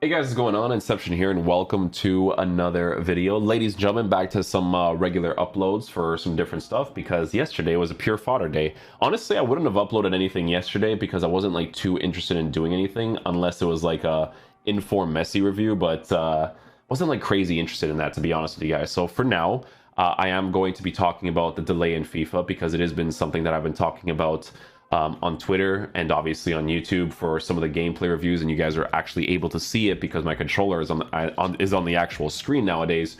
Hey guys, what's going on? Inception here, and welcome to another video. Ladies and gentlemen, back to some regular uploads for some different stuff because yesterday was a pure fodder day. Honestly, I wouldn't have uploaded anything yesterday because I wasn't like too interested in doing anything unless it was like a informed messy review, but wasn't like crazy interested in that, to be honest with you guys. So for now, I am going to be talking about the delay in FIFA because it has been something that I've been talking about on Twitter and obviously on YouTube for some of the gameplay reviews, and you guys are actually able to see it because my controller is on the actual screen nowadays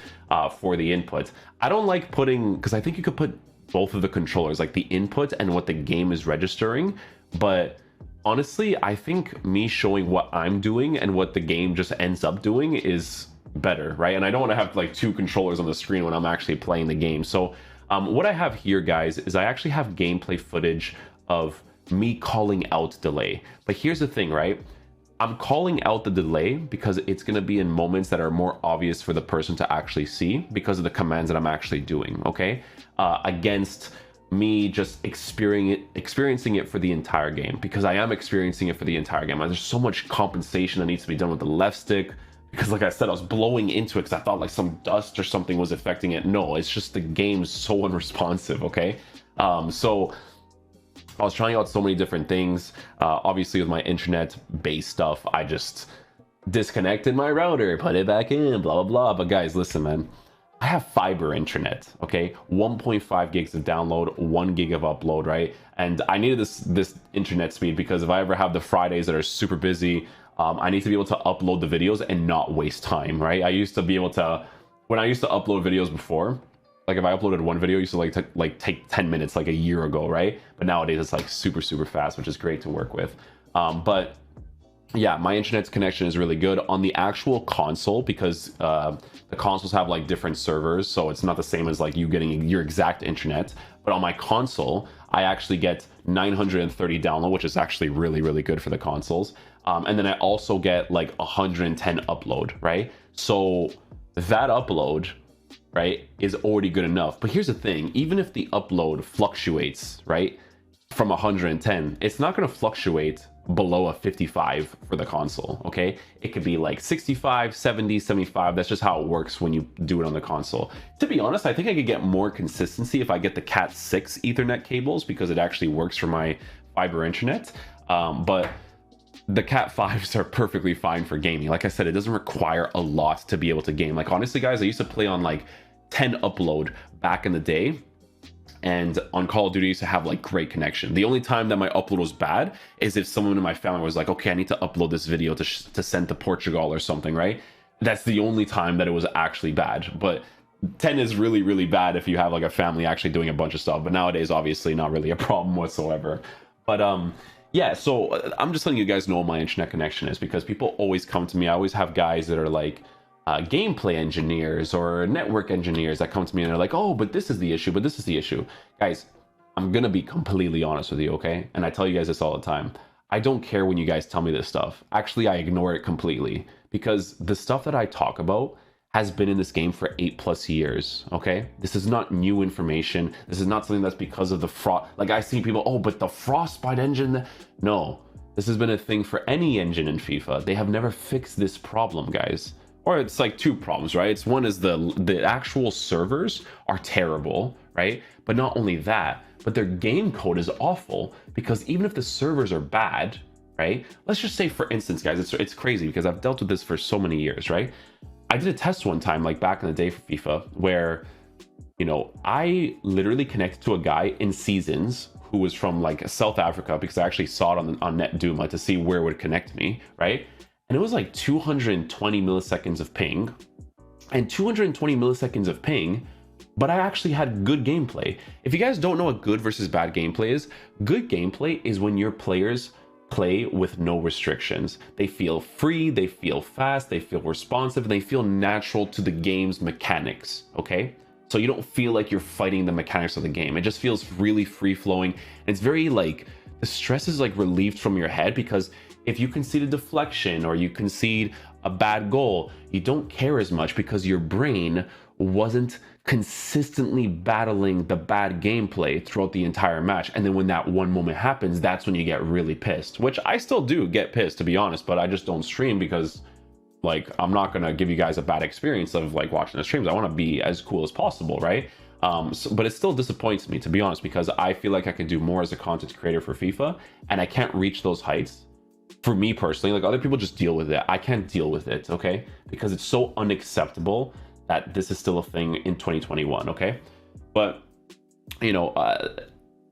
for the input. I don't like putting, because I think you could put both of the controllers, like the input and what the game is registering, but honestly, I think me showing what I'm doing and what the game just ends up doing is better, right? And I don't want to have like two controllers on the screen when I'm actually playing the game. So what I have here, guys, is I actually have gameplay footage of me calling out delay. But here's the thing, right? I'm calling out the delay because it's going to be in moments that are more obvious for the person to actually see because of the commands that I'm actually doing, okay? Against me just experiencing it for the entire game, because I am experiencing it for the entire game. There's so much compensation that needs to be done with the left stick because, like I said, I was blowing into it because I thought like some dust or something was affecting it. No, it's just the game's so unresponsive, okay? So I was trying out so many different things. Obviously, with my internet-based stuff, I just disconnected my router, put it back in, blah, blah, blah. But guys, listen, man. I have fiber internet, okay? 1.5 gigs of download, 1 gig of upload, right? And I needed this internet speed because if I ever have the Fridays that are super busy, I need to be able to upload the videos and not waste time, right? I used to be able to, when I used to upload videos before, like if I uploaded one video, it used to take 10 minutes like a year ago, right? But nowadays it's like super fast, which is great to work with. But yeah, my internet's connection is really good on the actual console because the consoles have like different servers, so it's not the same as like you getting your exact internet. But on my console, I actually get 930 download, which is actually really good for the consoles. And then I also get like 110 upload, right? So that upload, right, is already good enough. But here's the thing, even if the upload fluctuates, right, from 110, it's not going to fluctuate below a 55 for the console, okay? It could be like 65, 70, 75. That's just how it works when you do it on the console. To be honest, I think I could get more consistency if I get the Cat 6 Ethernet cables because it actually works for my fiber internet. But the Cat 5s are perfectly fine for gaming. Like I said, it doesn't require a lot to be able to game. Like honestly, guys, I used to play on like 10 upload back in the day, and on Call of Duty I used to have like great connection. The only time that my upload was bad is if someone in my family was like, okay, I need to upload this video to send to Portugal or something, right? That's the only time that it was actually bad. But 10 is really bad if you have like a family actually doing a bunch of stuff. But nowadays, obviously not really a problem whatsoever. But yeah, so I'm just letting you guys know what my internet connection is because people always come to me. I always have guys that are like gameplay engineers or network engineers that come to me and they're like, oh, but this is the issue, but this is the issue. Guys, I'm gonna be completely honest with you, okay? And I tell you guys this all the time. I don't care when you guys tell me this stuff. Actually, I ignore it completely because the stuff that I talk about has been in this game for 8+ years, okay? This is not new information. This is not something that's because of the frost. Like I see people, oh, but the Frostbite engine. No, this has been a thing for any engine in FIFA. They have never fixed this problem, guys. Or it's like two problems, right? It's one is the actual servers are terrible, right? But not only that, but their game code is awful because even if the servers are bad, right? Let's just say, for instance, guys, it's crazy because I've dealt with this for so many years, right? I did a test one time, like back in the day for FIFA, where, you know, I literally connected to a guy in Seasons who was from like South Africa because I actually saw it on NetDoom, like to see where it would connect me, right? And it was like 220 milliseconds of ping and 220 milliseconds of ping, but I actually had good gameplay. If you guys don't know what good versus bad gameplay is, good gameplay is when your players play with no restrictions. They feel free, they feel fast, they feel responsive, and they feel natural to the game's mechanics, okay? So you don't feel like you're fighting the mechanics of the game. It just feels really free-flowing. It's very like, the stress is like relieved from your head because if you concede a deflection or you concede a bad goal, you don't care as much because your brain wasn't consistently battling the bad gameplay throughout the entire match. And then when that one moment happens, that's when you get really pissed, which I still do get pissed, to be honest, but I just don't stream because Like, I'm not gonna give you guys a bad experience of like watching the streams. I want to be as cool as possible, right? But it still disappoints me, to be honest, because I feel like I can do more as a content creator for FIFA, and I can't reach those heights. For me personally, like, other people just deal with it. I can't deal with it, okay? Because it's so unacceptable that this is still a thing in 2021, okay? But, you know,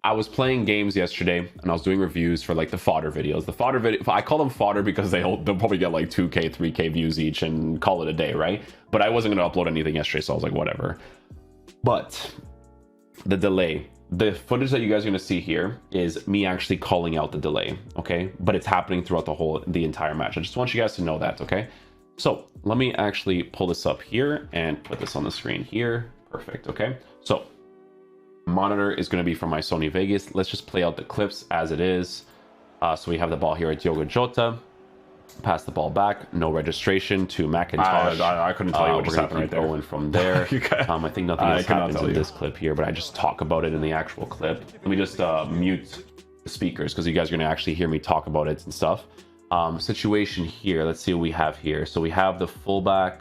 I was playing games yesterday and I was doing reviews for like the fodder videos. The fodder video, I call them fodder because they'll probably get like 2K, 3K views each and call it a day, right? But I wasn't going to upload anything yesterday, so I was like, whatever. But the delay, the footage that you guys are going to see here is me actually calling out the delay, okay? But it's happening throughout the entire match. I just want you guys to know that, okay? So let me actually pull this up here and put this on the screen here. Perfect, okay? So monitor is going to be from my Sony Vegas. Let's just play out the clips as it is. So we have the ball here at Diogo Jota. Pass the ball back. No registration to McIntosh. I couldn't tell you what just happened right there. Going from there. I think nothing else happens in this clip here, but I just talk about it in the actual clip. Let me just mute the speakers because you guys are going to actually hear me talk about it and stuff. Situation here. Let's see what we have here. So we have the fullback.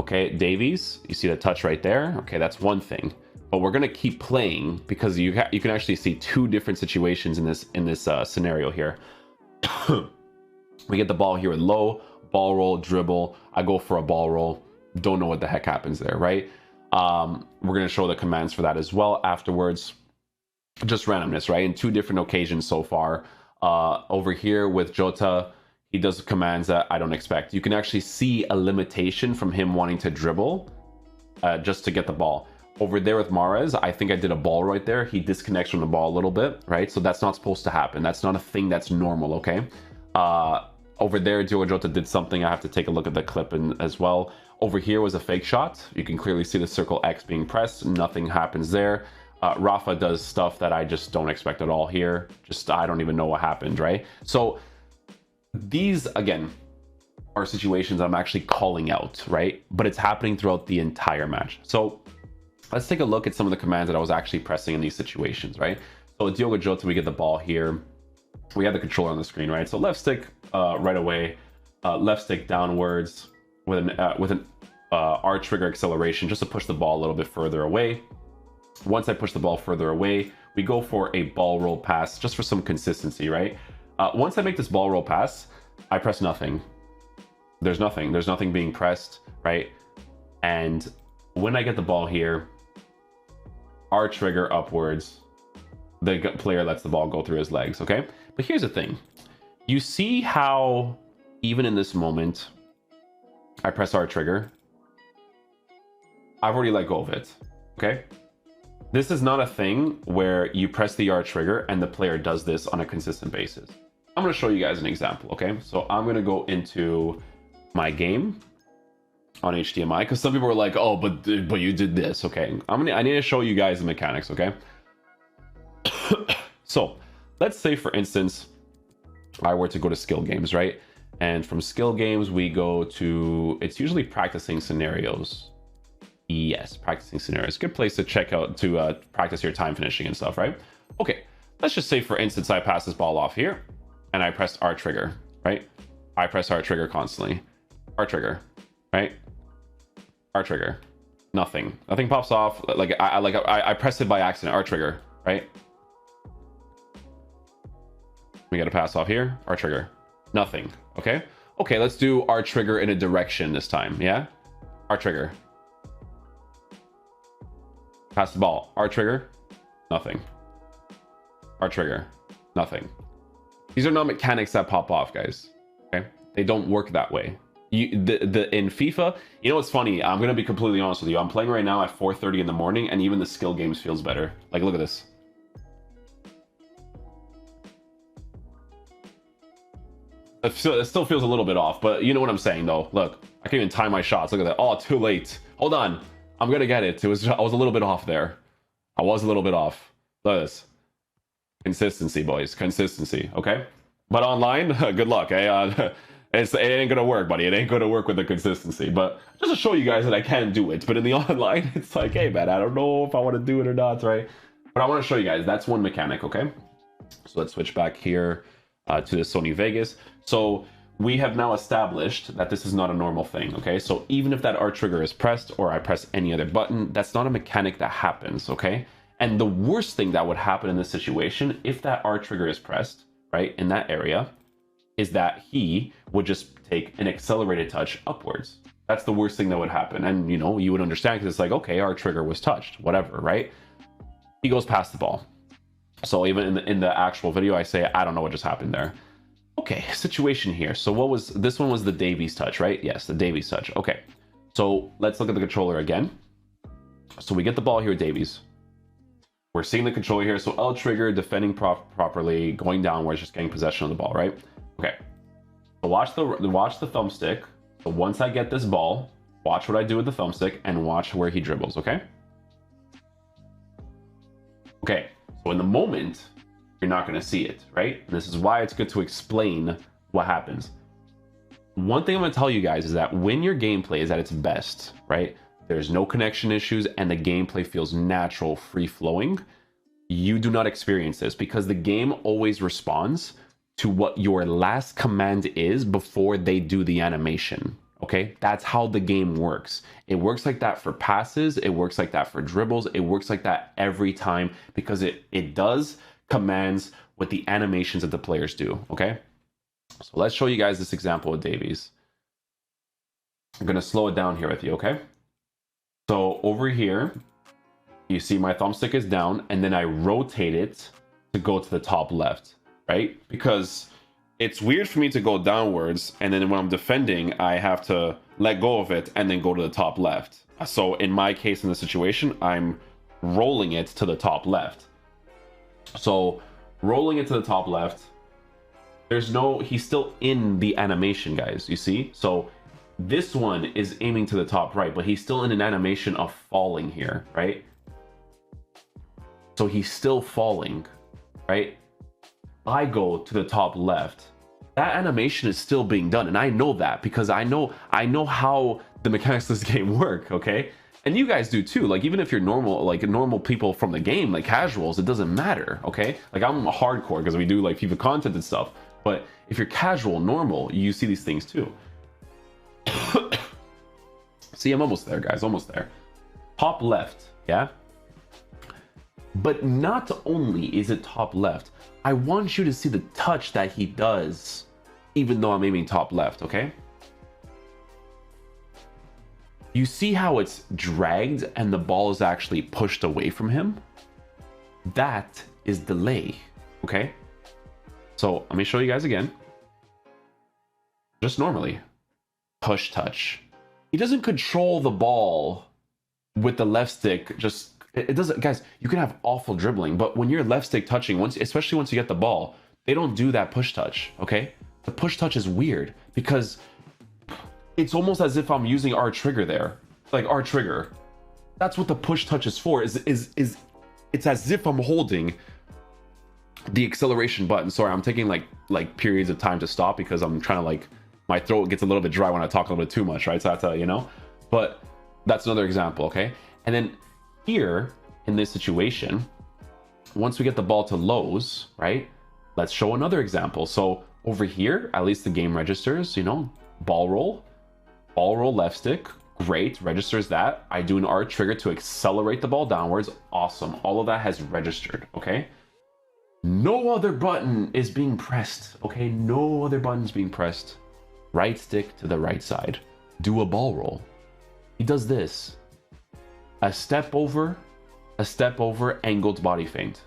Okay, Davies. You see the touch right there? Okay, that's one thing. But we're gonna keep playing because you can actually see two different situations in this scenario here. We get the ball here at low, ball roll, dribble. I go for a ball roll. Don't know what the heck happens there, right? We're gonna show the commands for that as well afterwards. Just randomness, right? In two different occasions so far. Over here with Jota, he does commands that I don't expect. You can actually see a limitation from him wanting to dribble just to get the ball. Over there with Mahrez, I think I did a ball right there. He disconnects from the ball a little bit, right? So that's not supposed to happen. That's not a thing that's normal, okay? Over there, Diogo Jota did something. I have to take a look at the clip as well. Over here was a fake shot. You can clearly see the circle X being pressed. Nothing happens there. Rafa does stuff that I just don't expect at all here. Just, I don't even know what happened, right? So these, again, are situations I'm actually calling out, right? But it's happening throughout the entire match. So let's take a look at some of the commands that I was actually pressing in these situations, right? So with Diogo Jota, we get the ball here. We have the controller on the screen, right? So left stick right away, left stick downwards with an R trigger acceleration just to push the ball a little bit further away. Once I push the ball further away, we go for a ball roll pass just for some consistency, right? Once I make this ball roll pass, I press nothing. There's nothing being pressed, right? And when I get the ball here, R trigger upwards, the player lets the ball go through his legs, okay? But here's the thing. You see how even in this moment, I press R trigger. I've already let go of it, okay? This is not a thing where you press the R trigger and the player does this on a consistent basis. I'm gonna show you guys an example, okay? So I'm gonna go into my game on HDMI because some people are like, oh, but you did this, okay? I need to show you guys the mechanics, okay? So let's say, for instance, I were to go to skill games, right? And from skill games, we go to, it's usually practicing scenarios. Yes, practicing scenarios. Good place to check out to practice your time finishing and stuff, right? Okay, let's just say, for instance, I pass this ball off here and I pressed R trigger, right? I press R trigger constantly. R trigger, right? R trigger. Nothing pops off. Like I pressed it by accident. R trigger, right? We got to pass off here. R trigger. Nothing. Okay. Okay. Let's do R trigger in a direction this time. Yeah. R trigger. Pass the ball. R trigger. Nothing. R trigger. Nothing. These are not mechanics that pop off, guys. Okay. They don't work that way. In FIFA, you know what's funny? I'm gonna be completely honest with you. I'm playing right now at 4:30 in the morning, and even the skill games feels better. Like, look at this. It still feels a little bit off, but you know what I'm saying, though. Look, I can't even time my shots. Look at that. Oh, too late. Hold on. I'm gonna get it. I was a little bit off there. I was a little bit off. Look at this. Consistency, boys. Consistency. Okay. But online, good luck. Eh? It ain't gonna work, buddy. It ain't gonna work with the consistency. But just to show you guys that I can do it. But in the online, it's like, hey, man, I don't know if I want to do it or not, right? But I want to show you guys. That's one mechanic, okay? So let's switch back here to the Sony Vegas. So we have now established that this is not a normal thing, okay? So even if that R trigger is pressed or I press any other button, that's not a mechanic that happens, okay? And the worst thing that would happen in this situation, if that R trigger is pressed, right, in that area, is that he would just take an accelerated touch upwards. That's the worst thing that would happen. And, you know, you would understand because it's like, okay, R trigger was touched, whatever, right? He goes past the ball. So even in the actual video, I say, I don't know what just happened there. Okay, situation here. So what was, this one was the Davies touch, right? Yes, the Davies touch. Okay, so let's look at the controller again. So we get the ball here, Davies. We're seeing the controller here. So L trigger, defending properly, going downwards, just getting possession of the ball, right? Okay, so watch the thumbstick. So once I get this ball, watch what I do with the thumbstick and watch where he dribbles, okay? Okay, so in the moment, you're not going to see it, right? And this is why it's good to explain what happens. One thing I'm going to tell you guys is that when your gameplay is at its best, right? There's no connection issues and the gameplay feels natural, free-flowing. You do not experience this because the game always responds to what your last command is before they do the animation. Okay, that's how the game works. It works like that for passes. It works like that for dribbles. It works like that every time because it does commands what the animations that the players do. Okay, so let's show you guys this example with Davies. I'm gonna slow it down here with you. Okay, so over here, you see my thumbstick is down, and then I rotate it to go to the top left, right? Because it's weird for me to go downwards, and then when I'm defending, I have to let go of it and then go to the top left. So in my case, in the situation, I'm rolling it to the top left. So rolling it to the top left, he's still in the animation, guys, you see? So this one is aiming to the top right, but he's still in an animation of falling here, right? So he's still falling, right? I go to the top left. That animation is still being done, and I know that because I know how the mechanics of this game work, okay? And you guys do too. Like, even if you're normal, like normal people from the game, like casuals, it doesn't matter, okay? Like, I'm a hardcore because we do like FIFA content and stuff, but if you're casual, normal, you see these things too. See, I'm almost there, guys, almost there. Top left, yeah? But not only is it top left, I want you to see the touch that he does, even though I'm aiming top left, okay? You see how it's dragged and the ball is actually pushed away from him? That is delay, okay? So let me show you guys again. Just normally. Push touch. He doesn't control the ball with the left stick, just it doesn't, guys, you can have awful dribbling, but when you're left stick touching, especially once you get the ball, they don't do that push touch, okay? The push touch is weird because it's almost as if I'm using R trigger there. Like R trigger. That's what the push touch is for, is it's as if I'm holding the acceleration button. Sorry, I'm taking like periods of time to stop because I'm trying to, like, my throat gets a little bit dry when I talk a little bit too much, right? So I have to, you know, but that's another example, okay? And then here in this situation, once we get the ball to lows, right, let's show another example. So over here, at least the game registers, you know, ball roll left stick, great, registers that. I do an R trigger to accelerate the ball downwards, awesome. All of that has registered, okay? No other button is being pressed, okay? No other buttons being pressed. Right stick to the right side, do a ball roll. He does this. A step over, angled body feint.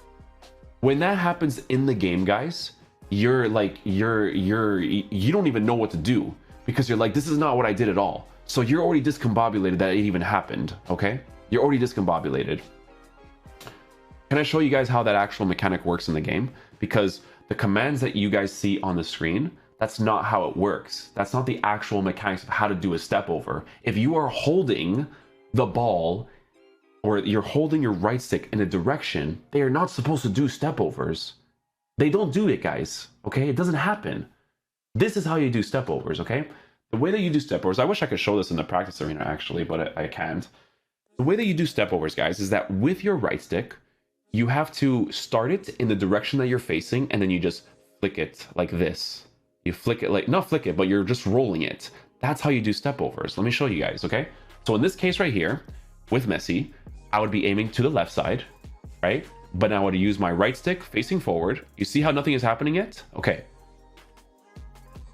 When that happens in the game, guys, you're like, you don't even know what to do because you're like, this is not what I did at all. So you're already discombobulated that it even happened, okay? You're already discombobulated. Can I show you guys how that actual mechanic works in the game? Because the commands that you guys see on the screen, that's not how it works. That's not the actual mechanics of how to do a step over. If you are holding the ball or you're holding your right stick in a direction, they are not supposed to do step overs. They don't do it, guys, okay? It doesn't happen. This is how you do step overs, okay? The way that you do step overs, I wish I could show this in the practice arena actually, but I can't. The way that you do step overs, guys, is that with your right stick, you have to start it in the direction that you're facing and then you just flick it like this. You flick it, like, not flick it, but you're just rolling it. That's how you do step overs. Let me show you guys, okay? So in this case right here, with Messi, I would be aiming to the left side, right? But now I would use my right stick facing forward. You see how nothing is happening yet? Okay.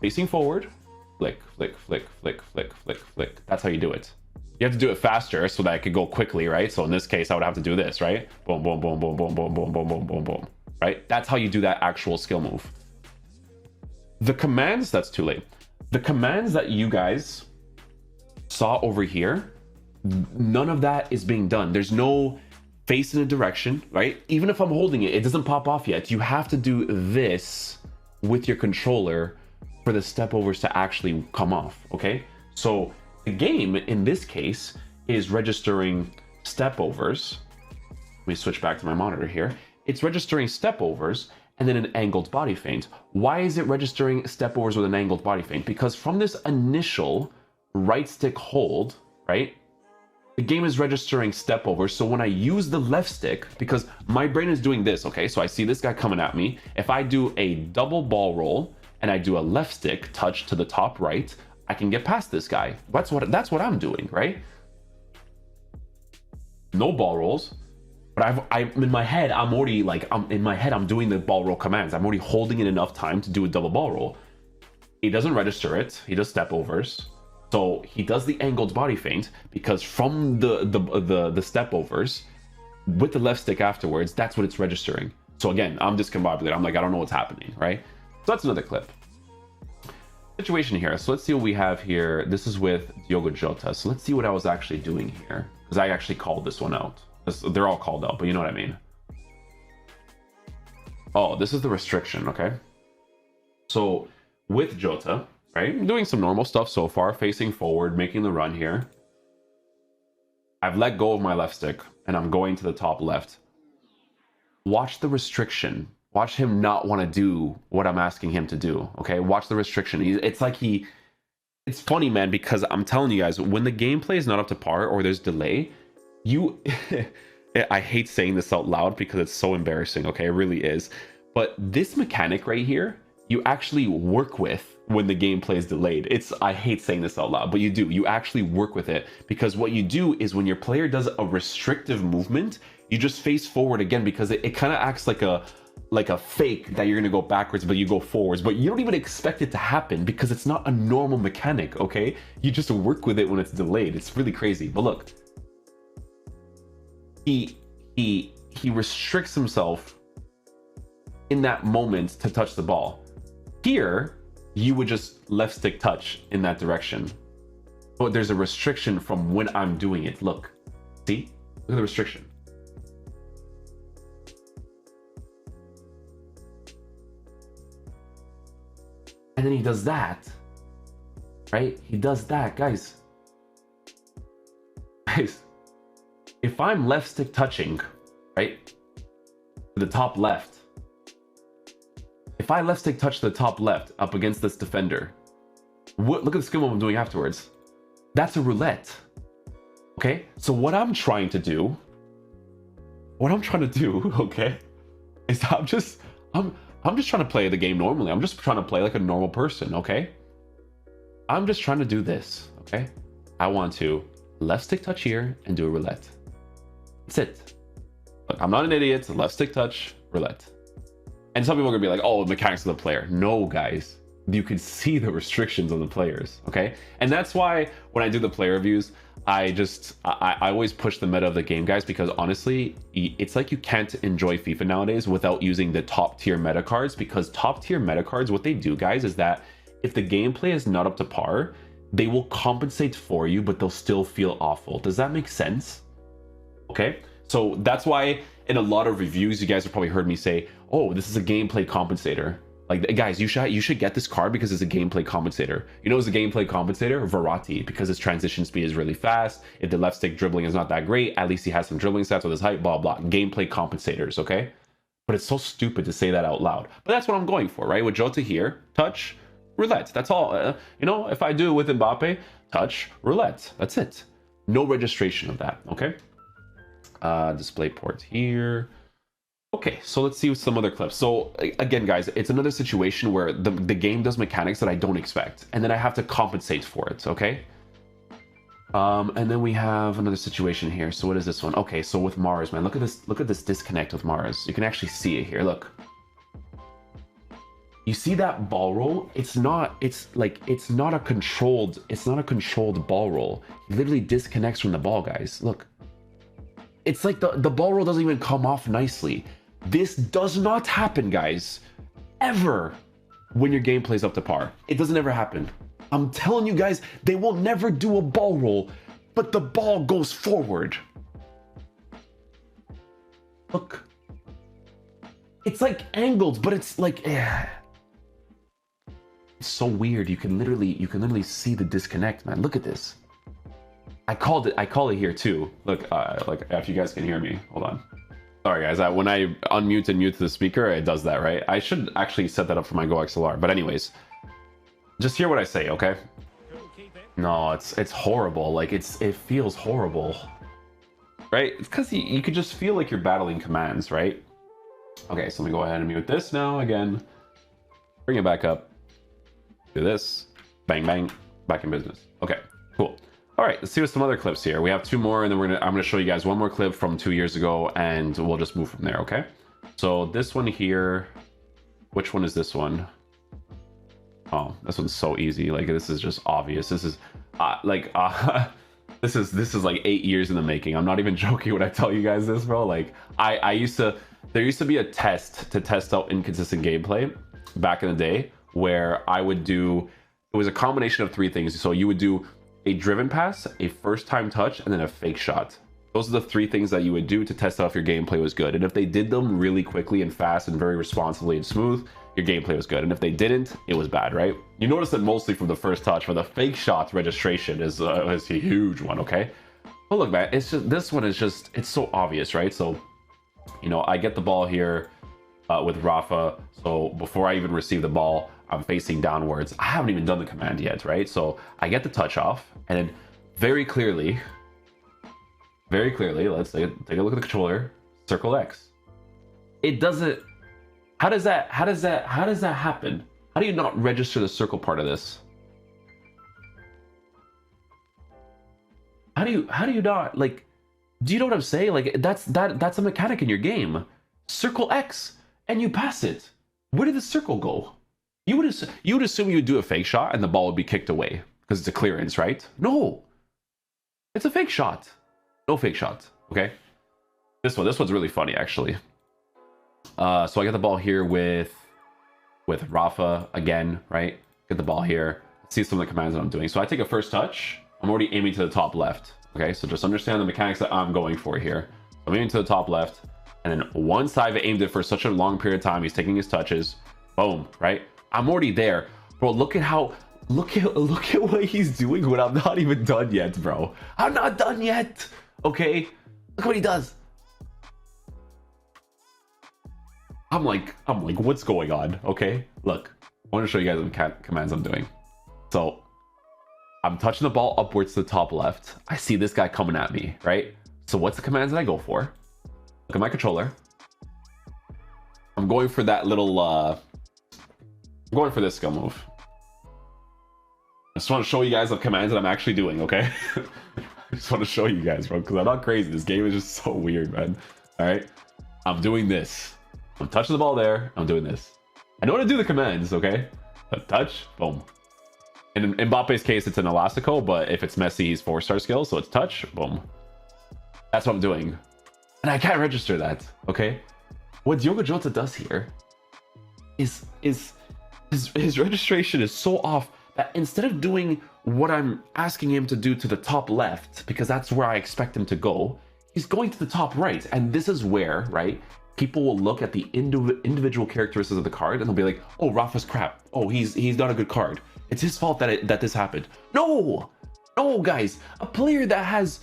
Facing forward, flick, flick, flick, flick, flick, flick, flick. That's how you do it. You have to do it faster so that it could go quickly, right? So in this case, I would have to do this, right? Boom, boom, boom, boom, boom, boom, boom, boom, boom, boom, boom, right? That's how you do that actual skill move. The commands, that's too late. The commands that you guys saw over here, none of that is being done. There's no face in a direction, right? Even if I'm holding it, it doesn't pop off yet. You have to do this with your controller for the step overs to actually come off, okay? So the game in this case is registering step overs. Let me switch back to my monitor here. It's registering step overs and then an angled body feint. Why is it registering step overs with an angled body feint? Because from this initial right stick hold, right? The game is registering step overs. So when I use the left stick, because my brain is doing this, okay? So I see this guy coming at me. If I do a double ball roll and I do a left stick touch to the top right, I can get past this guy. That's what I'm doing, right? No ball rolls, but I'm in my head, I'm doing the ball roll commands. I'm already holding it enough time to do a double ball roll. He doesn't register it. He does step overs. So he does the angled body feint because from the step overs with the left stick afterwards, that's what it's registering. So again, I'm discombobulated. I'm like, I don't know what's happening, right? So that's another clip. Situation here. So let's see what we have here. This is with Diogo Jota. So let's see what I was actually doing here, because I actually called this one out. They're all called out, but you know what I mean. Oh, this is the restriction, okay? So with Jota, right? I'm doing some normal stuff so far, facing forward, making the run here. I've let go of my left stick and I'm going to the top left. Watch the restriction. Watch him not want to do what I'm asking him to do, okay? Watch the restriction. It's funny, man, because I'm telling you guys, when the gameplay is not up to par or there's delay, I hate saying this out loud because it's so embarrassing, okay? It really is. But this mechanic right here, you actually work with when the gameplay is delayed. I hate saying this out loud, but you do. You actually work with it, because what you do is when your player does a restrictive movement, you just face forward again, because it kind of acts like a fake that you're going to go backwards, but you go forwards. But you don't even expect it to happen because it's not a normal mechanic, okay? You just work with it when it's delayed. It's really crazy. But look, he restricts himself in that moment to touch the ball. Here, you would just left stick touch in that direction. But there's a restriction from when I'm doing it. Look, see? Look at the restriction. And then he does that, right? He does that, guys. Guys, if I'm left stick touching, right, to the top left, if I left stick touch the top left up against this defender, look at the skill move I'm doing afterwards. That's a roulette, okay? So what I'm trying to do, okay, is I'm just trying to play the game normally. I'm just trying to play like a normal person, okay? I'm just trying to do this, okay? I want to left stick touch here and do a roulette. That's it. Look, I'm not an idiot. Left stick touch, roulette. And some people are gonna be like, oh, mechanics of the player. No, guys. You can see the restrictions on the players, okay? And that's why when I do the player reviews, I always push the meta of the game, guys, because honestly, it's like you can't enjoy FIFA nowadays without using the top tier meta cards, because top tier meta cards, what they do, guys, is that if the gameplay is not up to par, they will compensate for you, but they'll still feel awful. Does that make sense? Okay, so that's why in a lot of reviews, you guys have probably heard me say, oh, this is a gameplay compensator. Like, guys, you should get this card because it's a gameplay compensator. You know, it's a gameplay compensator? Verratti, because his transition speed is really fast. If the left stick dribbling is not that great, at least he has some dribbling stats with his height, blah, blah. Gameplay compensators, okay? But it's so stupid to say that out loud. But that's what I'm going for, right? With Jota here, touch, roulette. That's all. You know, if I do it with Mbappe, touch, roulette. That's it. No registration of that, okay? Display port here. Okay, so let's see some other clips. So again, guys, it's another situation where the game does mechanics that I don't expect, and then I have to compensate for it, okay? And then we have another situation here. So what is this one? Okay, so with Mars, man, look at this disconnect with Mars. You can actually see it here, look. You see that ball roll? It's not a controlled ball roll. He literally disconnects from the ball, guys. Look. It's like the ball roll doesn't even come off nicely. This does not happen, guys, ever when your game plays up to par. It doesn't ever happen. I'm telling you guys, they will never do a ball roll, but the ball goes forward. Look. It's like angled, but it's like, it's so weird. You can literally see the disconnect, man. Look at this. I call it here too. Look, like if you guys can hear me, hold on. Sorry guys, when I unmute and mute the speaker, it does that, right? I should actually set that up for my Go XLR. But anyways, just hear what I say, okay? No, it's horrible. Like it feels horrible, right? It's because you could just feel like you're battling commands, right? Okay, so let me go ahead and mute this now again. Bring it back up. Do this. Bang bang. Back in business. Okay, cool. All right, let's see what's some other clips here. We have two more, and then I'm gonna show you guys one more clip from 2 years ago, and we'll just move from there, okay? So this one here, which one is this one? Oh, this one's so easy. Like this is just obvious. This is this is like 8 years in the making. I'm not even joking when I tell you guys this, bro. Like there used to be a test to test out inconsistent gameplay back in the day where I would do, it was a combination of 3 things. So you would do a driven pass, a first time touch, and then a fake shot. Those are the 3 things that you would do to test out if your gameplay was good. And if they did them really quickly and fast and very responsibly and smooth, your gameplay was good. And if they didn't, it was bad, right? You notice that mostly from the first touch, but the fake shot registration is a huge one, okay? But look, man, it's just, this one is just, it's so obvious, right? So, you know, I get the ball here with Rafa. So before I even receive the ball, I'm facing downwards. I haven't even done the command yet, right? So I get the touch off, and then very clearly, let's take a look at the controller, circle X. It doesn't, how does that happen? How do you not register the circle part of this? How do you not, like, do you know what I'm saying? Like that's a mechanic in your game. Circle X and you pass it. Where did the circle go? You would assume you would do a fake shot and the ball would be kicked away because it's a clearance, right? No, it's a fake shot. No fake shot. Okay. This one's really funny actually. So I get the ball here with Rafa again, right? Get the ball here. See some of the commands that I'm doing. So I take a first touch. I'm already aiming to the top left. Okay, so just understand the mechanics that I'm going for here. I'm aiming to the top left, and then once I've aimed it for such a long period of time, he's taking his touches. Boom, right? I'm already there, bro. Look at what he's doing when I'm not even done yet, bro. I'm not done yet. Okay, look what he does. I'm like, what's going on? Okay, look, I want to show you guys the commands I'm doing. So I'm touching the ball upwards to the top left. I see this guy coming at me, right? So what's the commands that I go for? Look at my controller. I'm going for that little, I'm going for this skill move. I just want to show you guys the commands that I'm actually doing, okay? I just want to show you guys, bro, because I'm not crazy. This game is just so weird, man. All right, I'm doing this. I'm touching the ball there. I'm doing this. I know how to do the commands, okay? But touch, boom. In Mbappe's case, it's an elastico, but if it's Messi, he's 4-star skill, so it's touch, boom. That's what I'm doing. And I can't register that, okay? What Diogo Jota does here is his registration is so off that instead of doing what I'm asking him to do to the top left, because that's where I expect him to go, he's going to the top right. And this is where, right, people will look at the individual characteristics of the card and they'll be like, oh, Rafa's crap. Oh, he's not a good card. It's his fault that this happened. No, guys, a player that has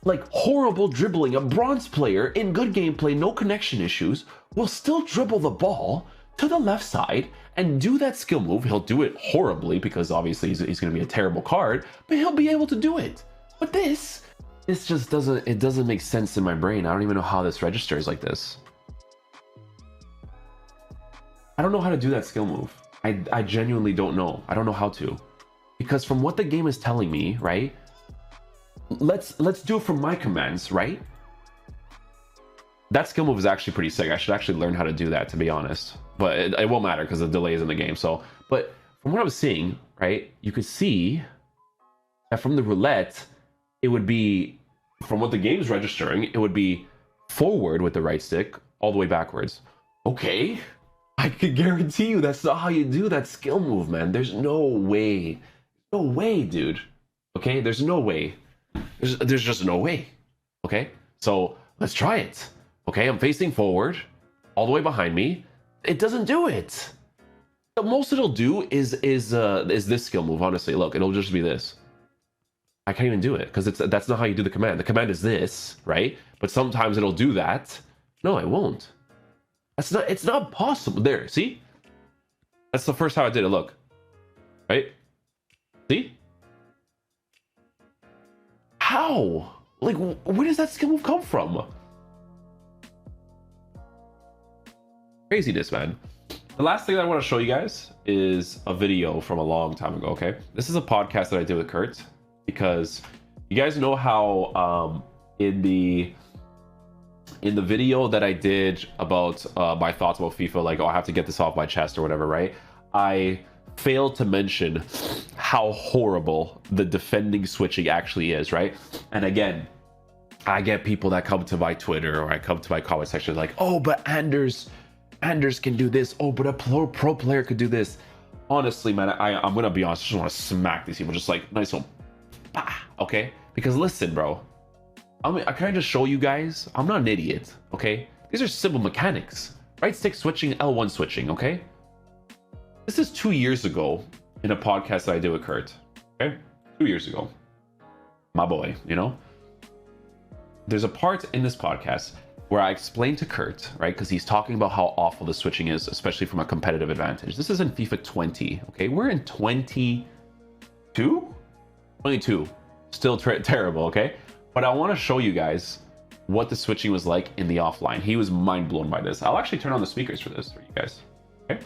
like horrible dribbling, a bronze player in good gameplay, no connection issues, will still dribble the ball to the left side and do that skill move. He'll do it horribly because obviously he's going to be a terrible card, but he'll be able to do it. But this just doesn't make sense in my brain. I don't even know how this registers like this. I don't know how to do that skill move. I genuinely don't know. I don't know how to. Because from what the game is telling me, right? Let's do it from my commands, right? That skill move is actually pretty sick. I should actually learn how to do that, to be honest. But it won't matter because the delay is in the game. So, but from what I was seeing, right? You could see that from the roulette, it would be, from what the game's registering, it would be forward with the right stick, all the way backwards. Okay. I can guarantee you that's not how you do that skill move, man. There's no way. No way, dude. Okay? There's no way. There's just no way. Okay? So let's try it. Okay? I'm facing forward, all the way behind me. It doesn't do it. The most it'll do is this skill move, honestly. Look, it'll just be this. I can't even do it because that's not how you do the command. The command is this, right? But sometimes it'll do that. No, it won't. It's not possible. There, see? That's the first time I did it. Look. Right? See? How? Like, where does that skill move come from? Craziness, man. The last thing that I want to show you guys is a video from a long time ago, okay? This is a podcast that I did with Kurt because you guys know how in the video that I did about my thoughts about FIFA, like, oh, I have to get this off my chest or whatever, right? I failed to mention how horrible the defending switching actually is, right? And again, I get people that come to my Twitter or I come to my comment section like, oh, but Anders can do this. Oh, but a pro player could do this. Honestly, man, I'm gonna be honest. I just want to smack these people, just like nice little, bah, okay? Because listen, bro, I can just show you guys. I'm not an idiot, okay? These are simple mechanics. Right stick switching, L1 switching, okay? This is 2 years ago in a podcast that I did with Kurt, okay? 2 years ago. My boy, you know? There's a part in this podcast where I explained to Kurt, right? Because he's talking about how awful the switching is, especially from a competitive advantage. This is in FIFA 20, okay? We're in 22? 22. Still terrible, okay? But I want to show you guys what the switching was like in the offline. He was mind blown by this. I'll actually turn on the speakers for this for you guys, okay?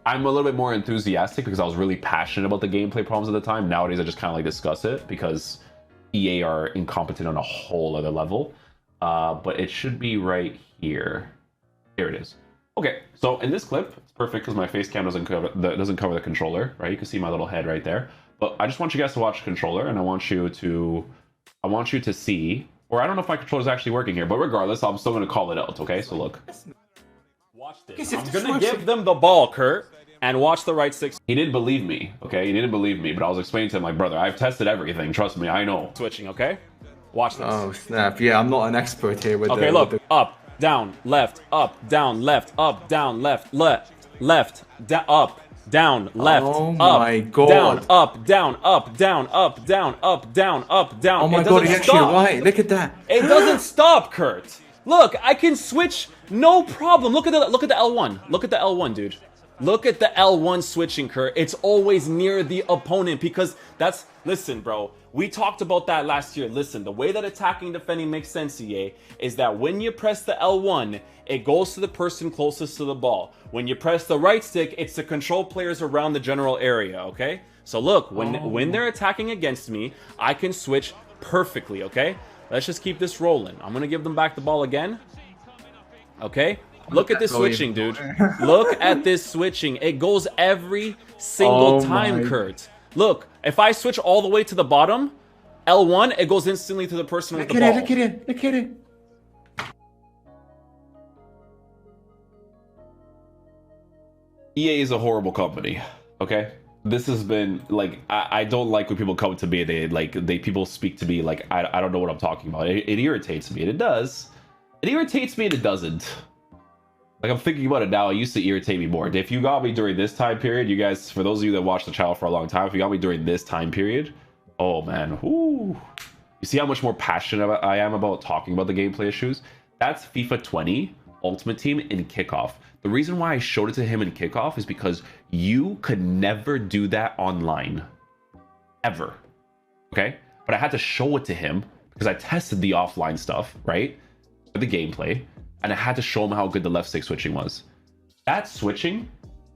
I'm a little bit more enthusiastic because I was really passionate about the gameplay problems at the time. Nowadays, I just kind of like discuss it because EA are incompetent on a whole other level. But it should be right here. Here it is. Okay, so in this clip, it's perfect because my face cam doesn't cover the controller, right? You can see my little head right there. But I just want you guys to watch the controller, and I want you to see, or I don't know if my controller is actually working here, but regardless, I'm still going to call it out. Okay, so look. Watch this. I'm gonna give them the ball, Kurt, and watch the right stick. He didn't believe me. Okay, he didn't believe me, but I was explaining to him like, brother, I've tested everything. Trust me, I know. Switching, okay? Watch this. Oh snap! Yeah, I'm not an expert here with. Okay, look. Up, down, left, up, down, left, up, down, left, left, up, down, left, oh up, my God. down, up, down, up, down, up, down, up, down, up, down. Oh my God! He's actually right. Look at that. It doesn't stop, Kurt. Look, I can switch, no problem. Look at the L1. Look at the L1, dude. Look at the L1 switching, Kurt. It's always near the opponent because that's... Listen, bro. We talked about that last year. Listen, the way that attacking defending makes sense, EA, is that when you press the L1, it goes to the person closest to the ball. When you press the right stick, it's to control players around the general area, okay? So look, when they're attacking against me, I can switch perfectly, okay? Let's just keep this rolling. I'm going to give them back the ball again. Okay? Look at this switching, dude. Look at this switching. It goes every single time, Kurt. Look, if I switch all the way to the bottom, L1, it goes instantly to the person with the ball. Look at it. Look at it. EA is a horrible company, okay? This has been, like, I don't like when people come to me, people speak to me like, I don't know what I'm talking about. It irritates me, and it does. It irritates me and it doesn't. Like, I'm thinking about it now, it used to irritate me more. If you got me during this time period, you guys, for those of you that watched the channel for a long time, if you got me during this time period, oh man, whoo. You see how much more passionate I am about talking about the gameplay issues? That's FIFA 20 Ultimate Team in Kickoff. The reason why I showed it to him in Kickoff is because you could never do that online. Ever. Okay? But I had to show it to him because I tested the offline stuff, right? For the gameplay. And I had to show him how good the left stick switching was. That switching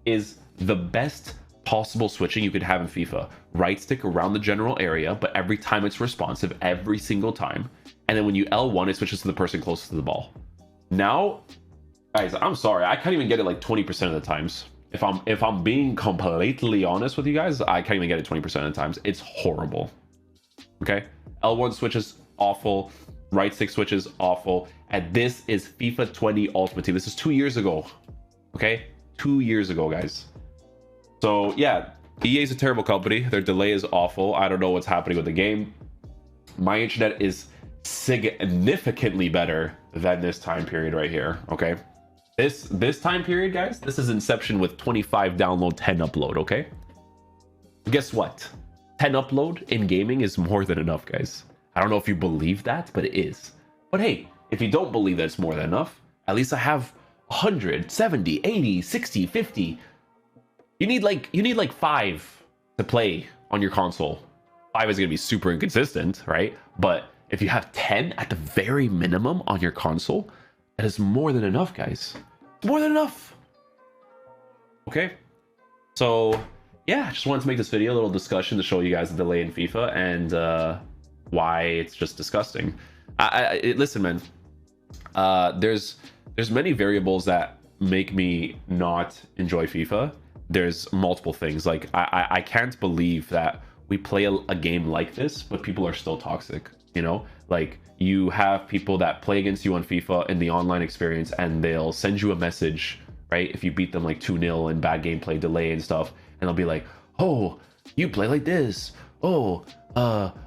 is the best possible switching you could have in FIFA. Right stick around the general area, but every time it's responsive, every single time. And then when you L1, it switches to the person closest to the ball. Now, guys, I'm sorry, I can't even get it like 20% of the times. If I'm being completely honest with you guys, I can't even get it 20% of the times. It's horrible. Okay, L1 switches awful, right stick switches awful, and this is FIFA 20 Ultimate Team. This is 2 years ago. Okay, 2 years ago, guys. So yeah, EA is a terrible company. Their delay is awful. I don't know what's happening with the game. My internet is significantly better than this time period right here. Okay, this time period, guys, this is Inception with 25 download, 10 upload. Okay, guess what? 10 upload in gaming is more than enough, guys. I don't know if you believe that, but it is. But hey, if you don't believe that it's more than enough, at least I have 100, 70, 80, 60, 50. You need like 5 to play on your console. 5 is going to be super inconsistent, right? But if you have 10 at the very minimum on your console, that is more than enough, guys. More than enough. Okay? So, yeah, I just wanted to make this video, a little discussion to show you guys the delay in FIFA and why it's just disgusting. Listen, man, there's many variables that make me not enjoy FIFA. There's multiple things. Like, I can't believe that we play a game like this, but people are still toxic, you know? Like, you have people that play against you on FIFA in the online experience, and they'll send you a message, right? If you beat them like 2-0 in bad gameplay, delay and stuff, and they'll be like, oh, you play like this. Oh,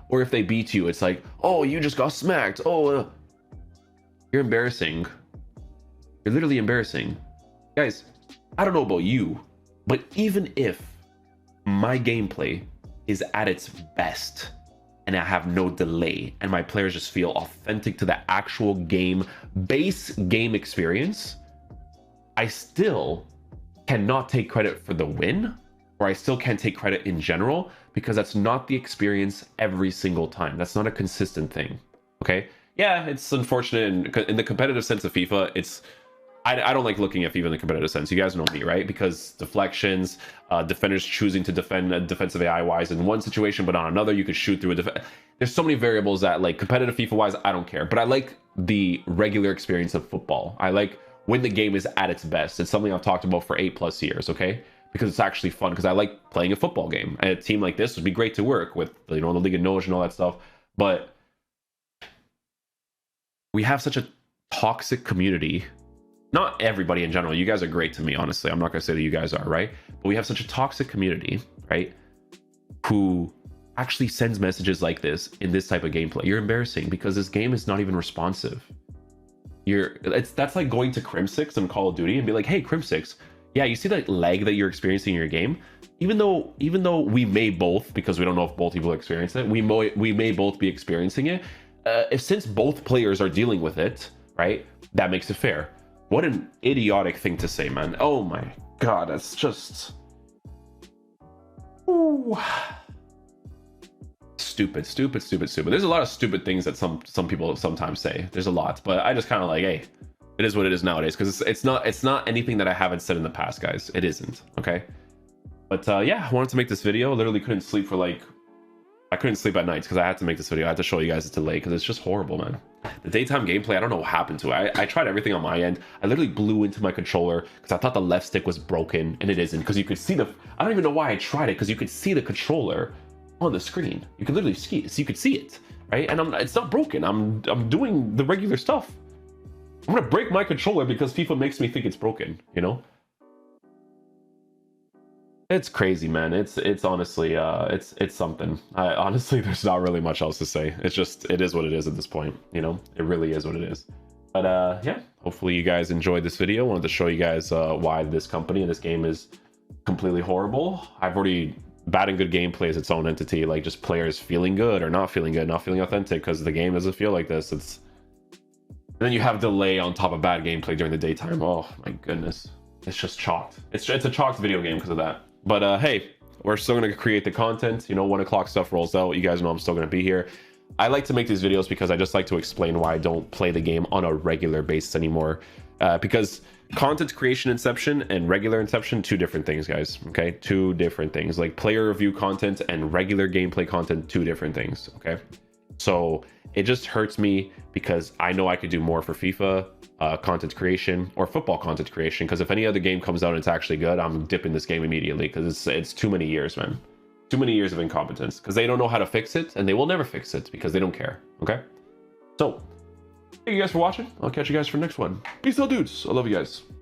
or if they beat you, it's like, oh, you just got smacked. Oh, you're embarrassing. You're literally embarrassing. Guys, I don't know about you, but even if my gameplay is at its best and I have no delay and my players just feel authentic to the actual base game experience, I still cannot take credit for the win, or I still can't take credit in general, because that's not the experience every single time. That's not a consistent thing. Okay? Yeah, it's unfortunate in the competitive sense of FIFA. I don't like looking at FIFA in the competitive sense. You guys know me, right? Because deflections, defenders choosing to defend defensive AI wise in one situation, but on another you could shoot through a There's so many variables that, like, competitive FIFA wise, I don't care. But I like the regular experience of football. I like when the game is at its best. It's something I've talked about for 8+ years, okay? Because it's actually fun, because I like playing a football game. And a team like this would be great to work with, you know, the League of Noge and all that stuff. But we have such a toxic community. Not everybody in general. You guys are great to me, honestly. I'm not going to say that you guys are, right? But we have such a toxic community, right? Who actually sends messages like this in this type of gameplay. You're embarrassing, because this game is not even responsive. That's like going to Crim6 and Call of Duty and be like, hey, Crim6, yeah, you see that lag that you're experiencing in your game? Even though we may both, because we don't know if both people experience it, we may both be experiencing it. Since both players are dealing with it, right? That makes it fair. What an idiotic thing to say, man. Oh my god, that's just... Ooh. Stupid. There's a lot of stupid things that some people sometimes say. There's a lot, but I just kind of like, hey, it is what it is nowadays, because it's not anything that I haven't said in the past, guys. It isn't, okay? But yeah, I wanted to make this video. Literally couldn't sleep for like... I couldn't sleep at nights because I had to make this video. I had to show you guys the delay, because it's just horrible, man. The daytime gameplay, I don't know what happened to it. I tried everything on my end. I literally blew into my controller because I thought the left stick was broken, and it isn't, because you could see the... I don't even know why I tried it, because you could see the controller on the screen. You could literally see it, so you could see it, right? And it's not broken. I'm doing the regular stuff. I'm gonna break my controller because FIFA makes me think it's broken, you know? It's crazy, man. It's honestly it's something. Honestly, there's not really much else to say. It is what it is at this point, you know? It really is what it is. But yeah, hopefully you guys enjoyed this video. I wanted to show you guys why this company and this game is completely horrible. I've already... Bad and good gameplay is its own entity, like just players feeling good or not feeling good, not feeling authentic, because the game doesn't feel like this. And then you have delay on top of bad gameplay during the daytime. Oh my goodness, it's just chalked. It's a chalked video game because of that. But hey, we're still gonna create the content. You know, 1 o'clock stuff rolls out. You guys know I'm still gonna be here. I like to make these videos because I just like to explain why I don't play the game on a regular basis anymore. Because content creation Inception and regular Inception, two different things, guys. Okay, two different things. Like player review content and regular gameplay content, two different things. Okay, so it just hurts me because I know I could do more for FIFA content creation or football content creation, because if any other game comes out and it's actually good, I'm dipping this game immediately, because it's too many years, man. Too many years of incompetence, because they don't know how to fix it, and they will never fix it because they don't care. Okay, so thank you guys for watching. I'll catch you guys for the next one. Peace out, dudes. I love you guys.